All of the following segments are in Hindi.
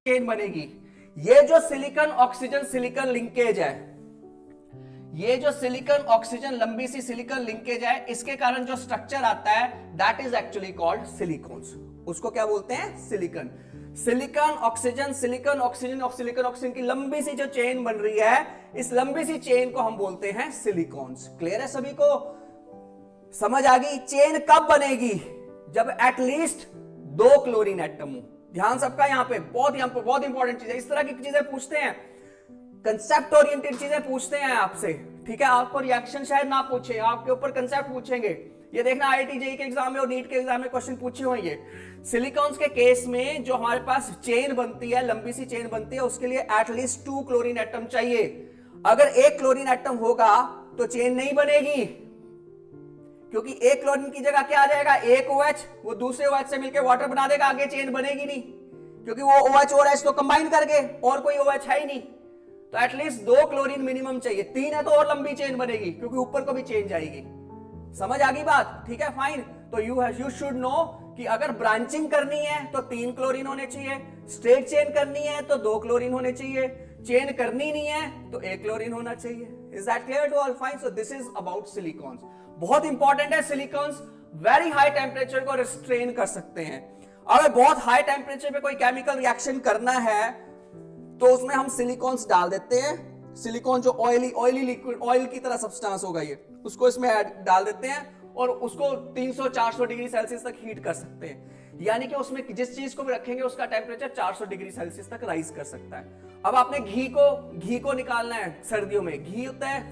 चेन बनेगी। ये जो सिलिकॉन ऑक्सीजन सिलिकॉन लिंकेज है, ये जो सिलिकॉन ऑक्सीजन लंबी सी सिलिकॉन लिंकेज है, इसके कारण जो स्ट्रक्चर आता है that is actually called silicones. उसको क्या बोलते हैं? Silicon. Silicon oxygen silicon oxygen और सिलिकॉन ऑक्सीजन की लंबी सी जो चेन बन रही है, इस लंबी सी चेन को हम बोलते हैं सिलिकॉन्स। क्लियर है सभी को? समझ आ गई? चेन कब बनेगी? जब एटलीस्ट 2 क्लोरीन एटम हो। ध्यान सबका यहां पे बहुत इंपॉर्टेंट चीज है। इस तरह की चीजें पूछते हैं, कंसेप्ट ओरिएंटेड चीजें पूछते हैं आपसे, ठीक है? आपको रिएक्शन शायद ना पूछे, आपके ऊपर कंसेप्ट पूछेंगे। ये देखना आईआईटी जेईई के एग्जाम में और नीट के एग्जाम में क्वेश्चन पूछे होंगे। सिलिकॉन्स के केस में जो हमारे पास चेन बनती है, लंबी सी चेन बनती है, उसके लिए एटलीस्ट 2 क्लोरीन एटम चाहिए। अगर 1 क्लोरीन एटम होगा तो चेन नहीं बनेगी, क्योंकि 1 क्लोरीन की जगह क्या आ जाएगा? 1 OH, वो दूसरे OH से मिलकर वाटर बना देगा, आगे चेन बनेगी नहीं, क्योंकि वो OH और H तो कंबाइन करके, और कोई OH है ही नहीं। तो एटलीस्ट 2 क्लोरीन मिनिमम चाहिए। 3 है तो और लंबी चेन बनेगी, क्योंकि ऊपर को भी चेन जाएगी। समझ आ गई बात? ठीक है, फाइन। तो यू शुड नो कि अगर ब्रांचिंग करनी है तो 3 क्लोरीन होने चाहिए, स्ट्रेट चेन करनी है तो 2 क्लोरीन होने चाहिए, चेन करनी नहीं है तो 1 क्लोरीन होना चाहिए। Is that clear to all? Fine. So this is about silicones. बहुत इंपॉर्टेंट है सिलिकॉन्स। वेरी हाई टेम्परेचर को रिस्ट्रेन कर सकते हैं। अगर बहुत हाई टेम्परेचर पे कोई केमिकल रिएक्शन करना है तो उसमें हम सिलिकॉन्स डाल देते हैं। सिलिकॉन जो ऑयली लिक्विड, ऑयल की तरह सब्सटेंस होगा ये, उसको इसमें डाल देते हैं और उसको 300-400 डिग्री सेल्सियस तक हीट कर सकते हैं। यानी कि उसमें जिस चीज को भी रखेंगे उसका टेम्परेचर 400 डिग्री सेल्सियस तक राइज कर सकता है। अब आपने घी को निकालना है सर्दियों में। घी होता है,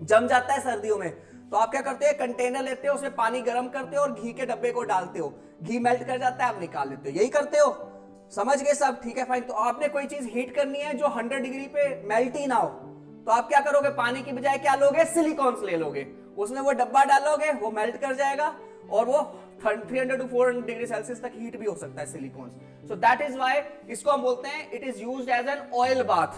जम जाता है सर्दियों में, तो आप क्या करते हैं? कंटेनर लेते हो, उसमें पानी गर्म करते हो और घी के डब्बे को डालते हो, घी मेल्ट कर जाता है, आप निकाल लेते हो। यही करते हो? समझ गए सब? ठीक है, फाइन। तो आपने कोई चीज हीट करनी है जो 100 डिग्री पे मेल्ट ही ना हो, तो आप क्या करोगे? पानी की बजाय क्या लोगे? सिलिकॉन्स ले लोगे, उसमें वो डब्बा डालोगे, वो मेल्ट कर जाएगा और वो 300 to 400 डिग्री सेल्सियस तक हीट भी हो सकता है silicones. So that is why इसको हम बोलते हैं it is used as an oil bath.